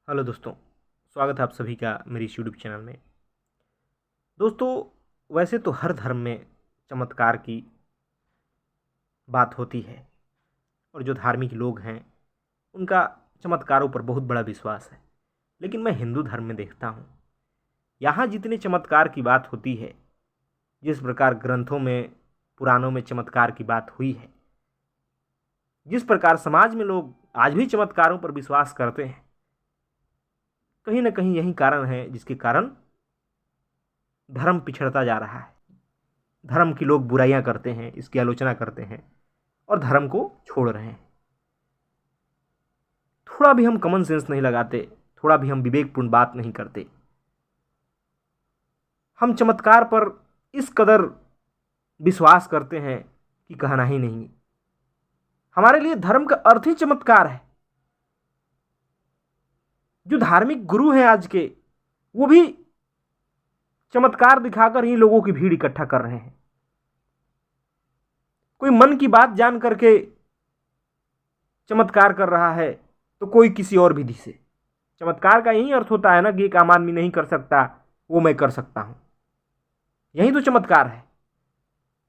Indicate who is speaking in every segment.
Speaker 1: Hello दोस्तों, स्वागत है आप सभी का मेरी इस यूट्यूब चैनल में। दोस्तों, वैसे तो हर धर्म में चमत्कार की बात होती है और जो धार्मिक लोग हैं उनका चमत्कारों पर बहुत बड़ा विश्वास है। लेकिन मैं हिंदू धर्म में देखता हूँ, यहाँ जितने चमत्कार की बात होती है, जिस प्रकार ग्रंथों में पुराणों में चमत्कार की बात हुई है, जिस प्रकार समाज में लोग आज भी चमत्कारों पर विश्वास करते हैं, कहीं ना कहीं यही कारण है जिसके कारण धर्म पिछड़ता जा रहा है। धर्म की लोग बुराइयां करते हैं, इसकी आलोचना करते हैं और धर्म को छोड़ रहे हैं। थोड़ा भी हम कॉमन सेंस नहीं लगाते, थोड़ा भी हम विवेकपूर्ण बात नहीं करते। हम चमत्कार पर इस कदर विश्वास करते हैं कि कहना ही नहीं। हमारे लिए धर्म का अर्थ ही चमत्कार है। जो धार्मिक गुरु हैं आज के, वो भी चमत्कार दिखाकर ही लोगों की भीड़ इकट्ठा कर रहे हैं। कोई मन की बात जान करके चमत्कार कर रहा है तो कोई किसी और विधि से। चमत्कार का यही अर्थ होता है ना कि एक आम आदमी नहीं कर सकता, वो मैं कर सकता हूं। यही तो चमत्कार है।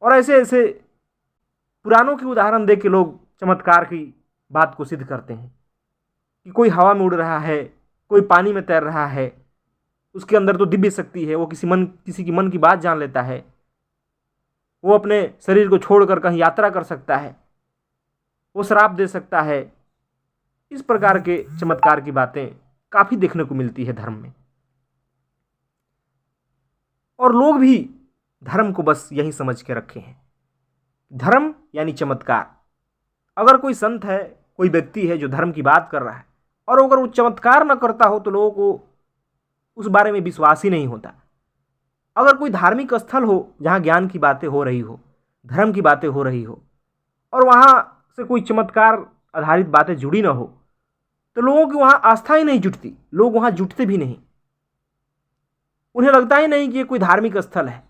Speaker 1: और ऐसे ऐसे पुराणों की उदाहरण दे के लोग चमत्कार की बात को सिद्ध करते हैं कि कोई हवा में उड़ रहा है, कोई पानी में तैर रहा है, उसके अंदर तो दिव्य शक्ति है, वो किसी की मन की बात जान लेता है, वो अपने शरीर को छोड़कर कहीं यात्रा कर सकता है, वो श्राप दे सकता है। इस प्रकार के चमत्कार की बातें काफी देखने को मिलती है धर्म में। और लोग भी धर्म को बस यही समझ के रखे हैं, धर्म यानी चमत्कार। अगर कोई संत है, कोई व्यक्ति है जो धर्म की बात कर रहा है और अगर वो चमत्कार न करता हो तो लोगों को उस बारे में विश्वास ही नहीं होता। अगर कोई धार्मिक स्थल हो जहाँ ज्ञान की बातें हो रही हो, धर्म की बातें हो रही हो और वहाँ से कोई चमत्कार आधारित बातें जुड़ी ना हो, तो लोगों की वहाँ आस्था ही नहीं जुटती, लोग वहाँ जुटते भी नहीं। उन्हें लगता ही नहीं कि ये कोई धार्मिक स्थल है।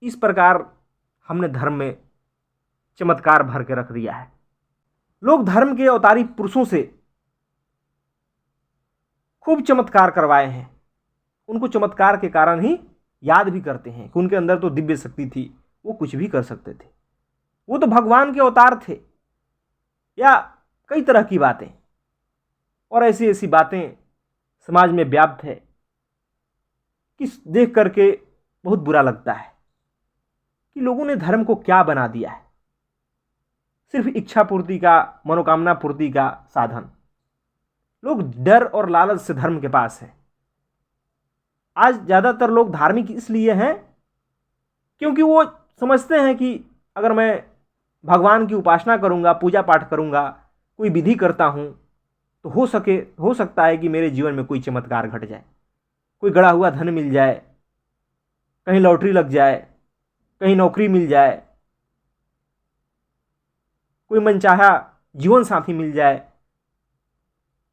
Speaker 1: इस प्रकार हमने धर्म में चमत्कार भर के रख दिया है। लोग धर्म के अवतारी पुरुषों से खूब चमत्कार करवाए हैं। उनको चमत्कार के कारण ही याद भी करते हैं कि उनके अंदर तो दिव्य शक्ति थी, वो कुछ भी कर सकते थे, वो तो भगवान के अवतार थे, या कई तरह की बातें। और ऐसी ऐसी बातें समाज में व्याप्त है कि देख करके बहुत बुरा लगता है कि लोगों ने धर्म को क्या बना दिया है, सिर्फ इच्छा पूर्ति का, मनोकामना पूर्ति का साधन। लोग डर और लालच से धर्म के पास हैं। आज ज़्यादातर लोग धार्मिक इसलिए हैं क्योंकि वो समझते हैं कि अगर मैं भगवान की उपासना करूंगा, पूजा पाठ करूंगा, कोई विधि करता हूं, तो हो सकता है कि मेरे जीवन में कोई चमत्कार घट जाए, कोई गड़ा हुआ धन मिल जाए, कहीं लॉटरी लग जाए, कहीं नौकरी मिल जाए, कोई मनचाहा जीवन साथी मिल जाए,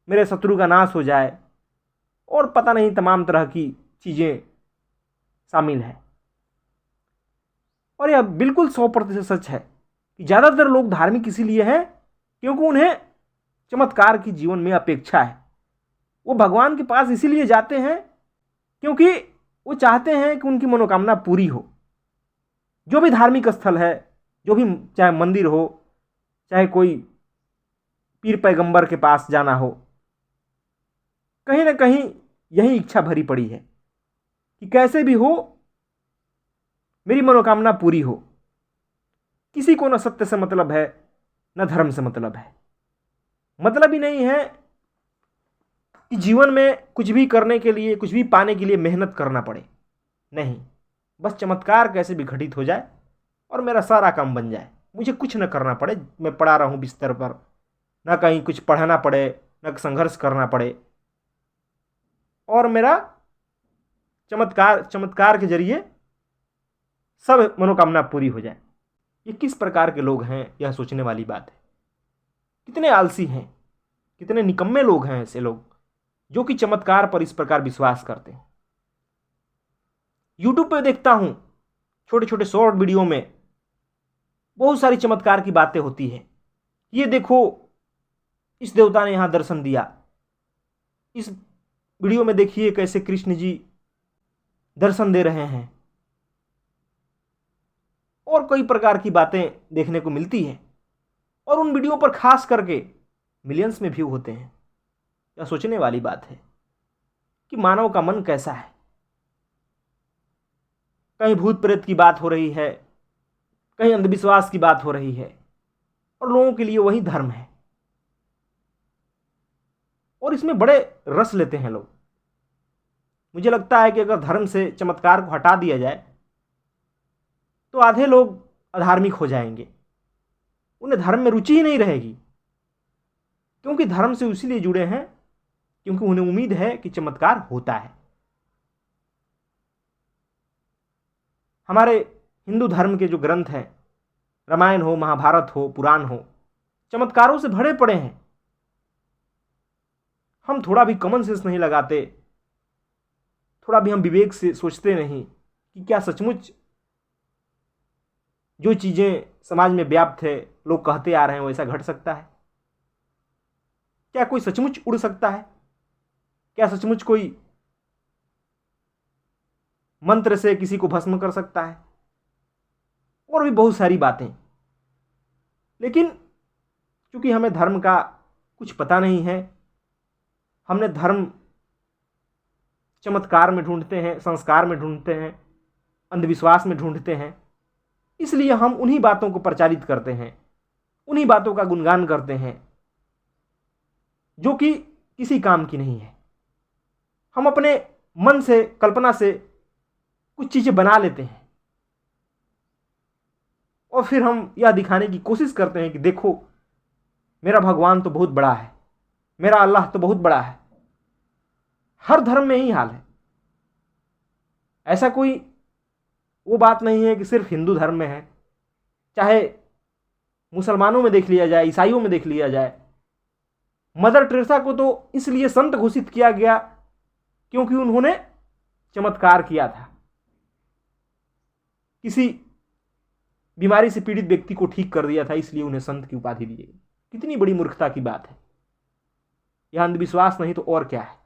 Speaker 1: मेरे शत्रु का नाश हो जाए, और पता नहीं तमाम तरह की चीज़ें शामिल है। और यह बिल्कुल 100% सच है कि ज़्यादातर लोग धार्मिक इसीलिए हैं क्योंकि उन्हें चमत्कार की जीवन में अपेक्षा है। वो भगवान के पास इसीलिए जाते हैं क्योंकि वो चाहते हैं कि उनकी मनोकामना पूरी हो। जो भी धार्मिक स्थल है, जो भी, चाहे मंदिर हो, चाहे कोई पीर पैगंबर के पास जाना हो, कहीं ना कहीं यही इच्छा भरी पड़ी है कि कैसे भी हो मेरी मनोकामना पूरी हो। किसी को न सत्य से मतलब है, न धर्म से मतलब है। मतलब ही नहीं है कि जीवन में कुछ भी करने के लिए, कुछ भी पाने के लिए मेहनत करना पड़े। नहीं, बस चमत्कार कैसे भी घटित हो जाए और मेरा सारा काम बन जाए, मुझे कुछ न करना पड़े। मैं पड़ा रहूं बिस्तर पर, न कहीं कुछ पढ़ना पड़े, न संघर्ष करना पड़े, और मेरा चमत्कार के जरिए सब मनोकामना पूरी हो जाए। ये किस प्रकार के लोग हैं, यह सोचने वाली बात है। कितने आलसी हैं, कितने निकम्मे लोग हैं ऐसे लोग जो कि चमत्कार पर इस प्रकार विश्वास करते हैं। यूट्यूब पे देखता हूं, छोटे छोटे शॉर्ट वीडियो में बहुत सारी चमत्कार की बातें होती है। ये देखो, इस देवता ने यहां दर्शन दिया, इस वीडियो में देखिए कैसे कृष्ण जी दर्शन दे रहे हैं और कई प्रकार की बातें देखने को मिलती है और उन वीडियो पर खास करके मिलियंस में व्यू होते हैं। यह सोचने वाली बात है कि मानव का मन कैसा है। कहीं भूत प्रेत की बात हो रही है, कहीं अंधविश्वास की बात हो रही है और लोगों के लिए वही धर्म है और इसमें बड़े रस लेते हैं लोग। मुझे लगता है कि अगर धर्म से चमत्कार को हटा दिया जाए तो आधे लोग अधार्मिक हो जाएंगे, उन्हें धर्म में रुचि ही नहीं रहेगी, क्योंकि धर्म से इसीलिए जुड़े हैं क्योंकि उन्हें उम्मीद है कि चमत्कार होता है। हमारे हिंदू धर्म के जो ग्रंथ हैं, रामायण हो, महाभारत हो, पुराण हो, चमत्कारों से भरे पड़े हैं। हम थोड़ा भी कॉमन सेंस नहीं लगाते, थोड़ा भी हम विवेक से सोचते नहीं कि क्या सचमुच जो चीज़ें समाज में व्याप्त है, लोग कहते आ रहे हैं, वैसा घट सकता है? क्या कोई सचमुच उड़ सकता है? क्या सचमुच कोई मंत्र से किसी को भस्म कर सकता है? और भी बहुत सारी बातें। लेकिन चूंकि हमें धर्म का कुछ पता नहीं है, हमने धर्म चमत्कार में ढूंढते हैं, संस्कार में ढूंढते हैं, अंधविश्वास में ढूंढते हैं, इसलिए हम उन्हीं बातों को प्रचारित करते हैं, उन्हीं बातों का गुणगान करते हैं जो कि किसी काम की नहीं है। हम अपने मन से, कल्पना से कुछ चीज़ें बना लेते हैं और फिर हम यह दिखाने की कोशिश करते हैं कि देखो मेरा भगवान तो बहुत बड़ा है, मेरा अल्लाह तो बहुत बड़ा है। हर धर्म में ही हाल है। ऐसा कोई वो बात नहीं है कि सिर्फ हिंदू धर्म में है, चाहे मुसलमानों में देख लिया जाए, ईसाइयों में देख लिया जाए। मदर टेरेसा को तो इसलिए संत घोषित किया गया क्योंकि उन्होंने चमत्कार किया था, किसी बीमारी से पीड़ित व्यक्ति को ठीक कर दिया था, इसलिए उन्हें संत की उपाधि दी गई। कितनी बड़ी मूर्खता की बात है। यह अंधविश्वास नहीं तो और क्या है।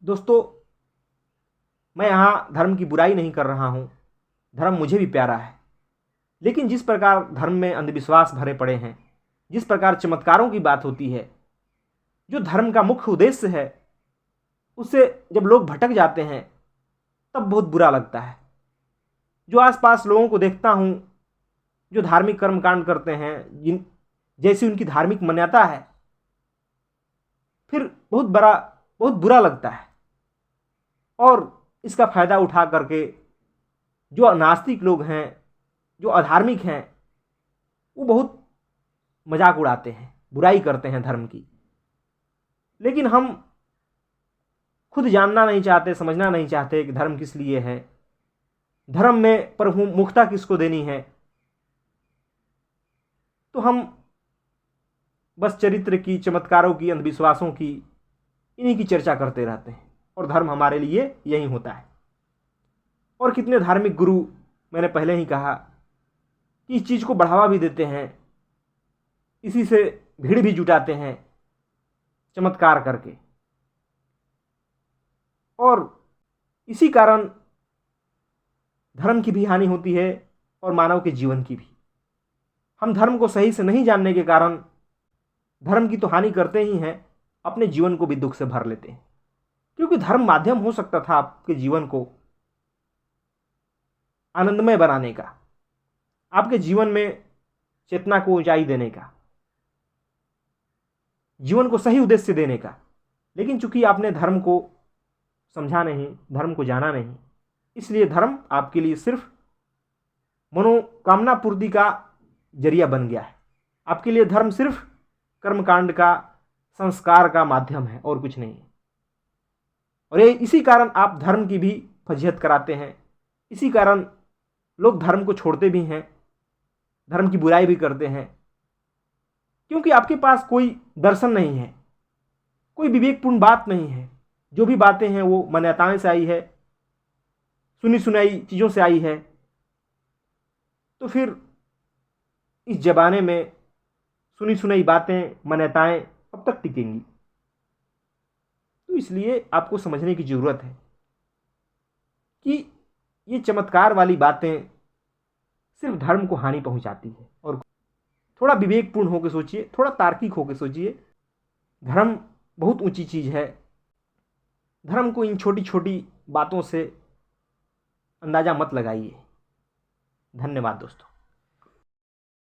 Speaker 1: दोस्तों, मैं यहां धर्म की बुराई नहीं कर रहा हूं, धर्म मुझे भी प्यारा है, लेकिन जिस प्रकार धर्म में अंधविश्वास भरे पड़े हैं, जिस प्रकार चमत्कारों की बात होती है, जो धर्म का मुख्य उद्देश्य है, उससे जब लोग भटक जाते हैं तब बहुत बुरा लगता है। जो आसपास लोगों को देखता हूं जो धार्मिक कर्मकांड करते हैं, जैसी उनकी धार्मिक मान्यता है, फिर बहुत बुरा लगता है। और इसका फायदा उठा करके जो नास्तिक लोग हैं, जो अधार्मिक हैं, वो बहुत मजाक उड़ाते हैं, बुराई करते हैं धर्म की। लेकिन हम खुद जानना नहीं चाहते, समझना नहीं चाहते कि धर्म किस लिए है, धर्म में प्रमुखता किसको देनी है। तो हम बस चरित्र की, चमत्कारों की, अंधविश्वासों की, इन्हीं की चर्चा करते रहते हैं और धर्म हमारे लिए यही होता है। और कितने धार्मिक गुरु, मैंने पहले ही कहा कि इस चीज़ को बढ़ावा भी देते हैं, इसी से भीड़ भी जुटाते हैं चमत्कार करके, और इसी कारण धर्म की भी हानि होती है और मानव के जीवन की भी। हम धर्म को सही से नहीं जानने के कारण धर्म की तो हानि करते ही हैं, अपने जीवन को भी दुख से भर लेते हैं। क्योंकि धर्म माध्यम हो सकता था आपके जीवन को आनंदमय बनाने का, आपके जीवन में चेतना को ऊंचाई देने का, जीवन को सही उद्देश्य देने का। लेकिन चूंकि आपने धर्म को समझा नहीं, धर्म को जाना नहीं, इसलिए धर्म आपके लिए सिर्फ मनोकामना पूर्ति का जरिया बन गया है। आपके लिए धर्म सिर्फ कर्मकांड का, संस्कार का माध्यम है और कुछ नहीं है। और ये इसी कारण आप धर्म की भी फजीहत कराते हैं, इसी कारण लोग धर्म को छोड़ते भी हैं, धर्म की बुराई भी करते हैं, क्योंकि आपके पास कोई दर्शन नहीं है, कोई विवेकपूर्ण बात नहीं है। जो भी बातें हैं वो मान्यताएं से आई है, सुनी सुनाई चीज़ों से आई है। तो फिर इस जमाने में सुनी सुनाई बातें, मान्यताएं कब तक टिकेंगी? तो इसलिए आपको समझने की ज़रूरत है कि ये चमत्कार वाली बातें सिर्फ धर्म को हानि पहुंचाती है। और थोड़ा विवेकपूर्ण होकर सोचिए, थोड़ा तार्किक होकर सोचिए। धर्म बहुत ऊंची चीज़ है। धर्म को इन छोटी छोटी बातों से अंदाज़ा मत लगाइए। धन्यवाद दोस्तों।